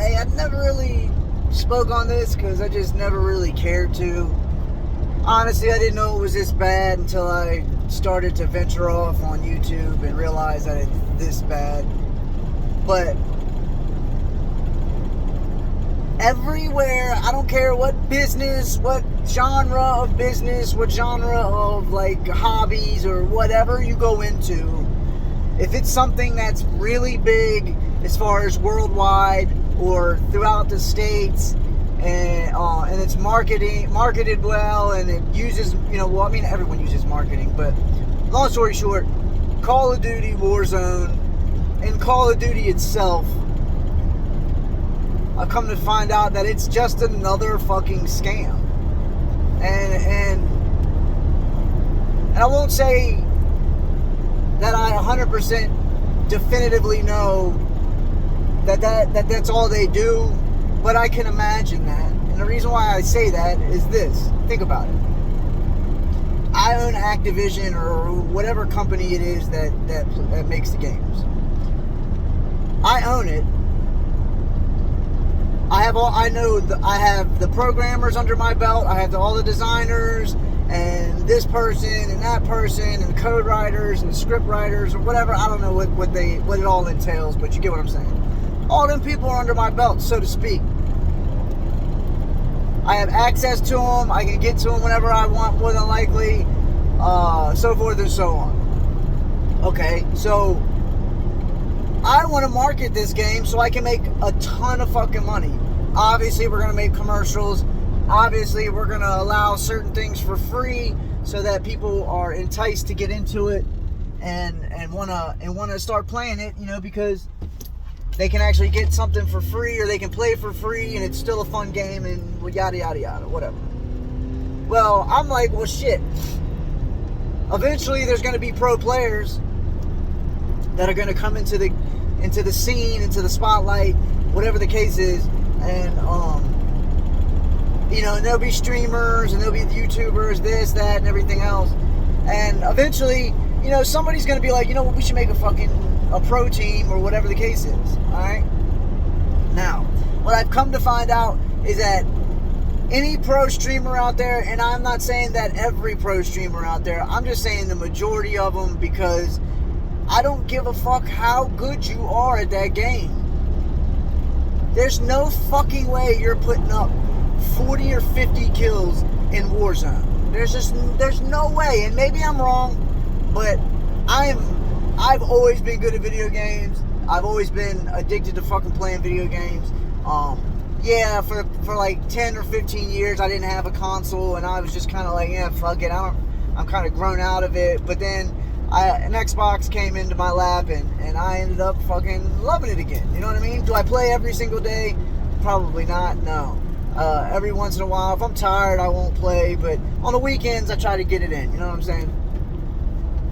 Hey, I never really spoke on this because I just never really cared to. Honestly, I didn't know it was this bad until I started to venture off on YouTube and realized that it's this bad. But everywhere, I don't care what business, what genre of business, what genre of like hobbies or whatever you go into, if it's something that's really big as far as worldwide or throughout the states, and it's marketed well, and it uses, well, I mean, everyone uses marketing, but long story short, Call of Duty Warzone and Call of Duty itself, I come to find out that it's just another fucking scam. And I won't say that I 100% definitively know that's all they do, but I can imagine that. And the reason why I say that is this. Think about it. I own Activision or whatever company it is that makes the games. I own it. I have the programmers under my belt. I have all the designers and this person and that person and the code writers and the script writers or whatever. I don't know what it all entails, but you get what I'm saying. All them people are under my belt, so to speak. I have access to them. I can get to them whenever I want, more than likely, so forth and so on. Okay, so I want to market this game so I can make a ton of fucking money. Obviously, we're going to make commercials. Obviously, we're going to allow certain things for free so that people are enticed to get into it and want to start playing it, because they can actually get something for free, or they can play for free and it's still a fun game, and yada yada yada, whatever. Well, I'm like, well, shit. Eventually, there's going to be pro players that are going to come into the scene, into the spotlight, whatever the case is, and and there'll be streamers and there'll be YouTubers, this, that, and everything else, and eventually, somebody's going to be like, we should make a pro team or whatever the case is. Alright? Now, what I've come to find out is that any pro streamer out there, and I'm not saying that every pro streamer out there, I'm just saying the majority of them, because I don't give a fuck how good you are at that game. There's no fucking way you're putting up 40 or 50 kills in Warzone. There's no way, and maybe I'm wrong, but I've always been good at video games. I've always been addicted to fucking playing video games. For like 10 or 15 years, I didn't have a console, and I was just kind of like, yeah, fuck it. I'm kind of grown out of it. But then an Xbox came into my lap, and I ended up fucking loving it again. You know what I mean? Do I play every single day? Probably not. No. Every once in a while, if I'm tired, I won't play. But on the weekends, I try to get it in. You know what I'm saying?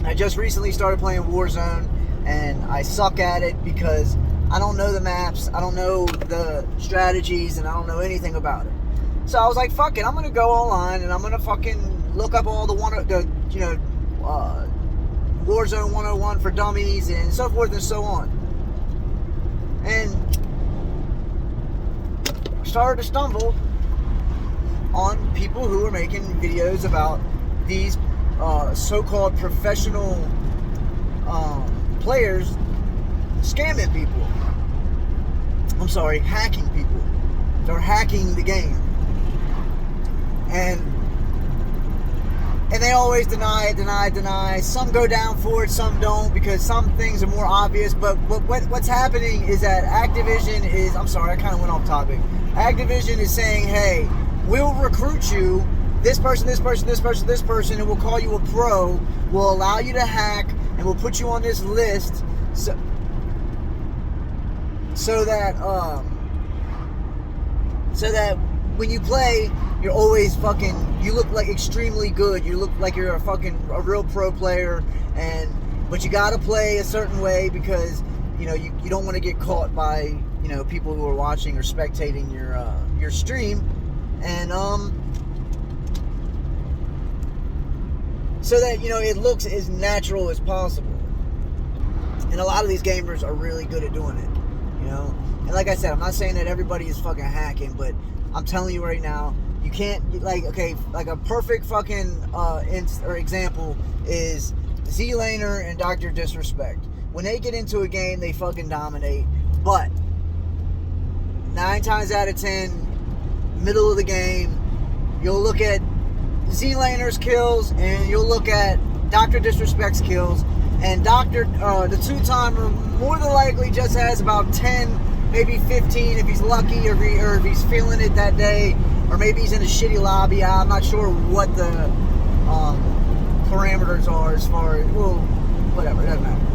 I just recently started playing Warzone, and I suck at it because I don't know the maps, I don't know the strategies, and I don't know anything about it. So I was like, fuck it, I'm gonna go online and I'm gonna fucking look up all the Warzone 101 for dummies and so forth and so on. And started to stumble on people who are making videos about these so-called professional players scamming people. I'm sorry, hacking people. They're hacking the game. And they always deny. Some go down for it, some don't, because some things are more obvious. But what's happening is that Activision is... I'm sorry, I kind of went off topic. Activision is saying, hey, we'll recruit you, this person, and we'll call you a pro. We'll allow you to hack, and we'll put you on this list so that when you play, you're always you look like extremely good. You look like you're a real pro player, but you gotta play a certain way because you don't want to get caught by people who are watching or spectating your stream, and so that it looks as natural as possible. And a lot of these gamers are really good at doing it, And like I said, I'm not saying that everybody is fucking hacking, but I'm telling you right now, you can't, like, okay, like a perfect fucking example is Z-Laner and Dr. Disrespect. When they get into a game, they fucking dominate. But 9 times out of 10, middle of the game, you'll look at Z-Laner's kills and you'll look at Dr. Disrespect's kills, and the two-timer more than likely just has about 10, maybe 15 if he's lucky, or if he's feeling it that day, or maybe he's in a shitty lobby. I'm not sure what the parameters are as far as, well, whatever, it doesn't matter.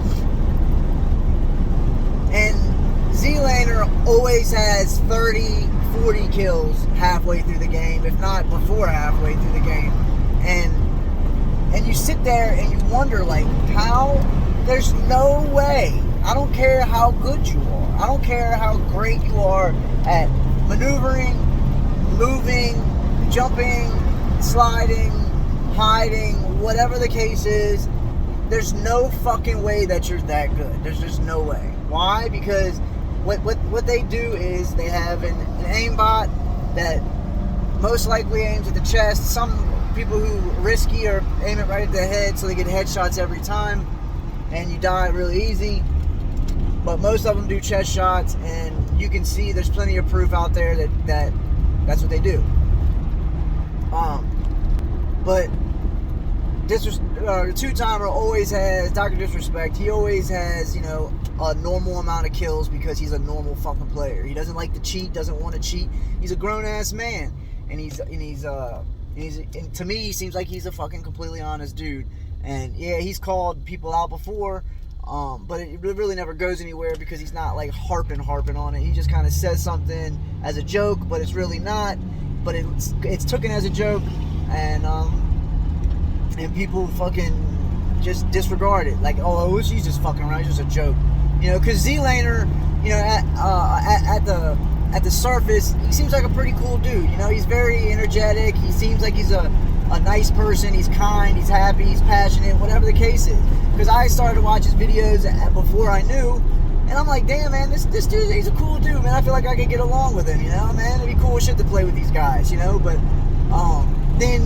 And Z-Laner always has 30, 40 kills halfway through the game, if not before halfway through the game. And you sit there and you wonder, like, how? There's no way. I don't care how good you are. I don't care how great you are at maneuvering, moving, jumping, sliding, hiding, whatever the case is. There's no fucking way that you're that good. There's just no way. Why? Because what they do is they have an aimbot that most likely aims at the chest. Some people who risky or aim it right at the head, so they get headshots every time, and you die really easy. But most of them do chest shots, and you can see there's plenty of proof out there that that's what they do. But the two-timer always has, Dr. Disrespect, he always has, a normal amount of kills because he's a normal fucking player. He doesn't like to cheat, doesn't want to cheat. He's a grown-ass man, and he's to me, he seems like he's a fucking completely honest dude. And yeah, he's called people out before, but it really never goes anywhere because he's not like harping on it. He just kind of says something as a joke, but it's really not. But it's taken as a joke, and people fucking just disregard it. Like, oh, she's just fucking around. It's just a joke, Because Z-Laner, at the surface, he seems like a pretty cool dude. He's very energetic. He seems like he's a nice person. He's kind. He's happy. He's passionate. Whatever the case is. Because I started to watch his videos before I knew, and I'm like, damn, man, this dude, he's a cool dude, man. I feel like I could get along with him. Man, it'd be cool shit to play with these guys. But then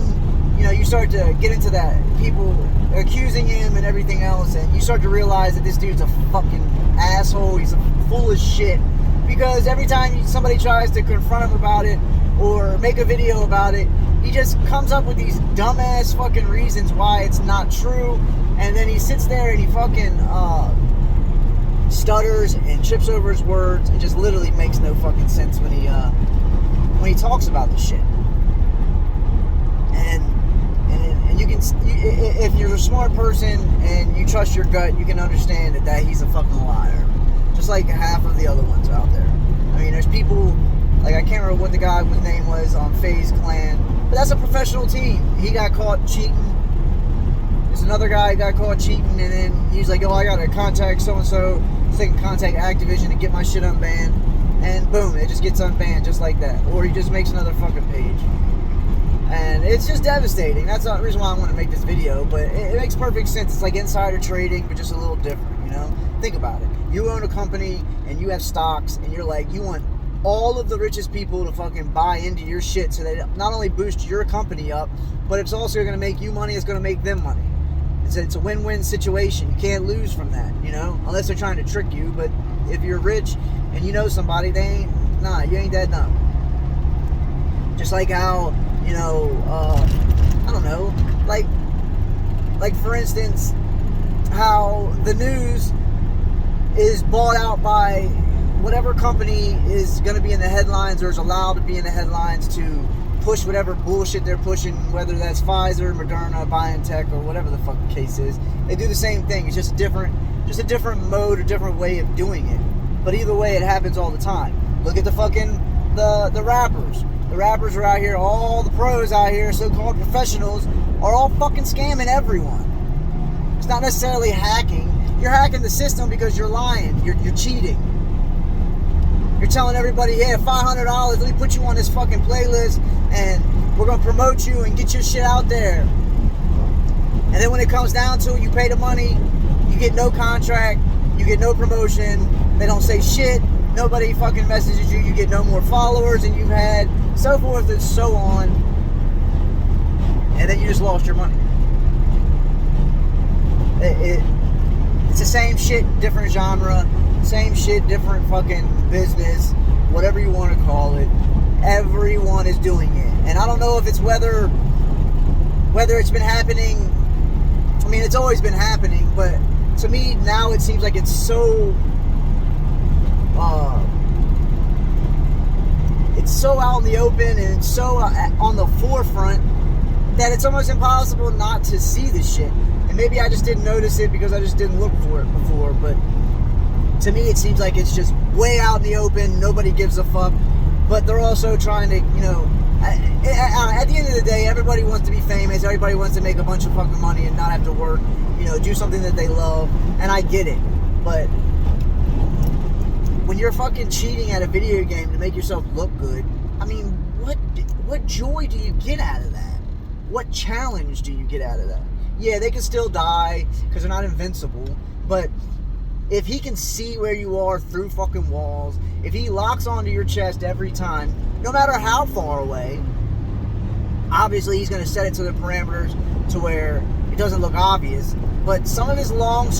you start to get into that, people accusing him and everything else, and you start to realize that this dude's a fucking asshole. He's full of shit. Because every time somebody tries to confront him about it or make a video about it, he just comes up with these dumbass fucking reasons why it's not true, and then he sits there and he fucking stutters and trips over his words. It just literally makes no fucking sense when he talks about the shit. And you can, if you're a smart person and you trust your gut, you can understand that he's a fucking liar. Just like half of the other ones out there. I mean, there's people, like, I can't remember what the guy's name was on FaZe Clan, but that's a professional team. He got caught cheating. There's another guy who got caught cheating, and then he's like, oh, I gotta contact so-and-so, so they can contact Activision to get my shit unbanned, and boom, it just gets unbanned just like that. Or he just makes another fucking page. And it's just devastating. That's the reason why I want to make this video, but it makes perfect sense. It's like insider trading, but just a little different, Think about it. You own a company, and you have stocks, and you're like, you want all of the richest people to fucking buy into your shit so that it not only boosts your company up, but it's also going to make you money, it's going to make them money. It's a win-win situation. You can't lose from that, unless they're trying to trick you. But if you're rich and you know somebody, you ain't that dumb. Just like how, I don't know, like for instance, how the news is bought out by whatever company is going to be in the headlines or is allowed to be in the headlines to push whatever bullshit they're pushing, whether that's Pfizer, Moderna, BioNTech, or whatever the fuck the case is. They do the same thing. It's just a different mode, a different way of doing it. But either way, it happens all the time. Look at the fucking the rappers. The rappers are out here, all the pros out here, so-called professionals, are all fucking scamming everyone. It's not necessarily hacking. You're hacking the system because you're lying. You're cheating. You're telling everybody, yeah, $500, let me put you on this fucking playlist, and we're going to promote you and get your shit out there. And then when it comes down to it, you pay the money, you get no contract, you get no promotion, they don't say shit, nobody fucking messages you, you get no more followers than you've had, so forth and so on, and then you just lost your money. It's the same shit, different genre, same shit, different fucking business, whatever you want to call it. Everyone is doing it. And I don't know if it's whether it's been happening. I mean, it's always been happening, but to me now it seems like it's so out in the open, and it's so on the forefront that it's almost impossible not to see this shit. And maybe I just didn't notice it because I just didn't look for it before, but to me it seems like it's just way out in the open, nobody gives a fuck, but they're also trying to, you know, at the end of the day, everybody wants to be famous, everybody wants to make a bunch of fucking money and not have to work, you know, do something that they love, and I get it, but when you're fucking cheating at a video game to make yourself look good, I mean, what joy do you get out of that? What challenge do you get out of that? Yeah, they can still die because they're not invincible, but if he can see where you are through fucking walls, if he locks onto your chest every time, no matter how far away, obviously he's going to set it to the parameters to where it doesn't look obvious, but some of his long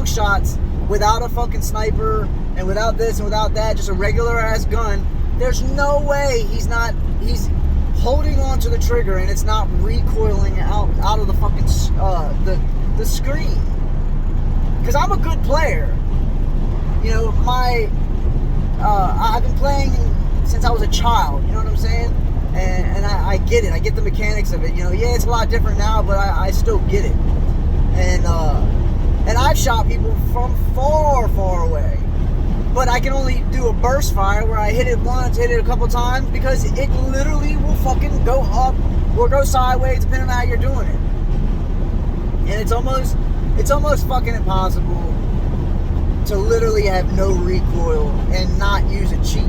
shots without a fucking sniper and without this and without that, just a regular ass gun, there's no way he's holding on to the trigger and it's not recoiling out of the fucking the screen. Because I'm a good player. You know, I've been playing since I was a child, you know what I'm saying? And I get it. I get the mechanics of it. You know, yeah, it's a lot different now, but I still get it. And I've shot people from far, far away. But I can only do a burst fire where I hit it once, hit it a couple times, because it literally will fucking go up or go sideways depending on how you're doing it. And it's almost fucking impossible to literally have no recoil and not use a cheat.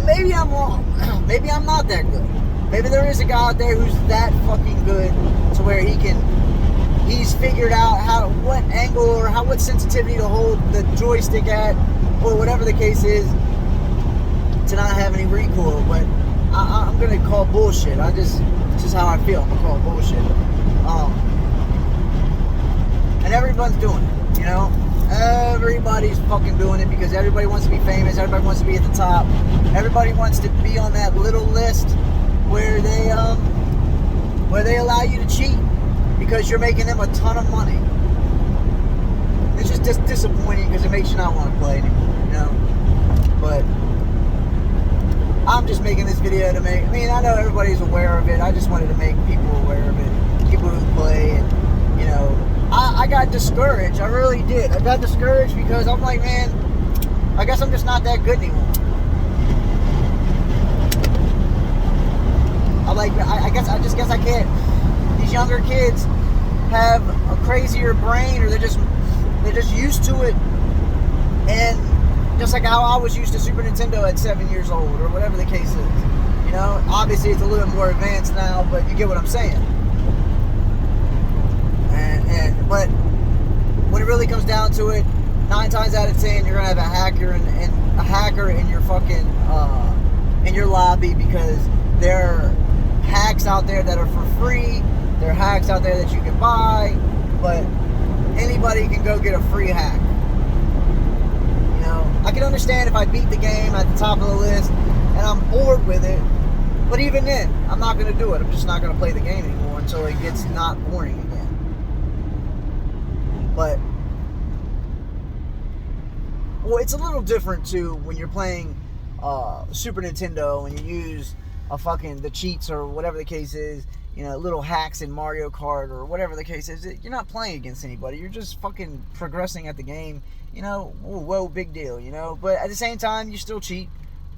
Maybe I'm wrong. Maybe I'm not that good. Maybe there is a guy out there who's that fucking good to where he's figured out what angle or what sensitivity to hold the joystick at, or whatever the case is, to not have any recoil. But I'm gonna call bullshit. It's just how I feel. I'm gonna call bullshit. And everyone's doing it, you know? Everybody's fucking doing it because everybody wants to be famous, everybody wants to be at the top, everybody wants to be on that little list where they allow you to cheat because you're making them a ton of money. It's just disappointing because it makes you not want to play anymore, you know? But I'm just making this video to I know everybody's aware of it, I just wanted to make people aware of it, people who play, and, you know, I got discouraged. I really did. I got discouraged because I'm like, man, I guess I'm just not that good anymore. I just guess I can't. These younger kids have a crazier brain, or they're just used to it. And just like how I was used to Super Nintendo at 7 years old, or whatever the case is. You know, obviously it's a little bit more advanced now, but you get what I'm saying. But when it really comes down to it, 9 times out of 10, you're gonna have a hacker in your fucking in your lobby, because there are hacks out there that are for free. There are hacks out there that you can buy, but anybody can go get a free hack. You know, I can understand if I beat the game at the top of the list and I'm bored with it, but even then, I'm not gonna do it. I'm just not gonna play the game anymore until it gets not boring again. But, well, it's a little different too when you're playing Super Nintendo and you use the cheats or whatever the case is, you know, little hacks in Mario Kart or whatever the case is. You're not playing against anybody. You're just fucking progressing at the game, you know. Whoa, big deal, you know. But at the same time, you still cheat.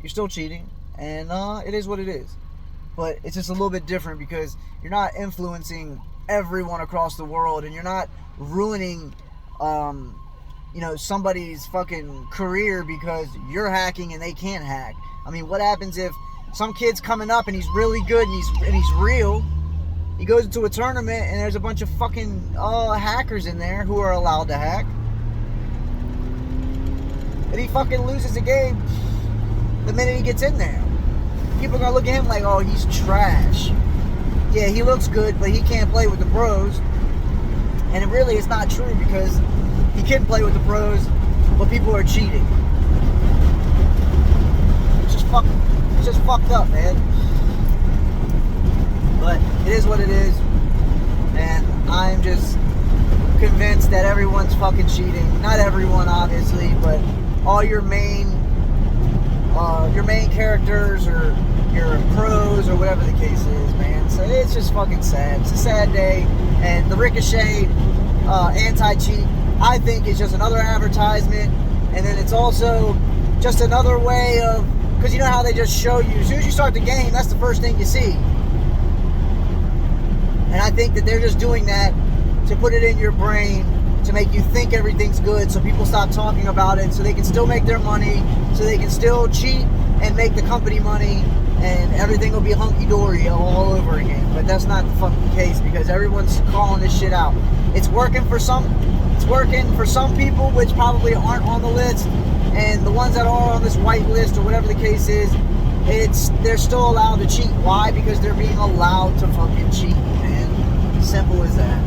You're still cheating, and it is what it is. But it's just a little bit different because you're not influencing everyone across the world, and you're not ruining somebody's fucking career because you're hacking and they can't hack. I mean, what happens if some kid's coming up and he's really good and he's real? He goes into a tournament and there's a bunch of fucking hackers in there who are allowed to hack. and he fucking loses the game the minute he gets in there. People are gonna look at him like, oh, he's trash. Yeah, he looks good, but he can't play with the pros. And it really is not true, because he can play with the pros, but people are cheating. It's just fucked up, man. But it is what it is, and I'm just convinced that everyone's fucking cheating. Not everyone, obviously, but all your main characters or your pros or whatever the case is, man. So it's just fucking sad. It's a sad day, and the Ricochet anti-cheat, I think, is just another advertisement, and then it's also just another way of, because you know how they just show you, as soon as you start the game, that's the first thing you see. And I think that they're just doing that to put it in your brain, to make you think everything's good, so people stop talking about it, so they can still make their money, so they can still cheat and make the company money, and everything will be hunky-dory all over again. But that's not the fucking case, because everyone's calling this shit out. It's working for some people, which probably aren't on the list, and the ones that are on this white list or whatever the case is, they're still allowed to cheat. Why? Because they're being allowed to fucking cheat, man. Simple as that.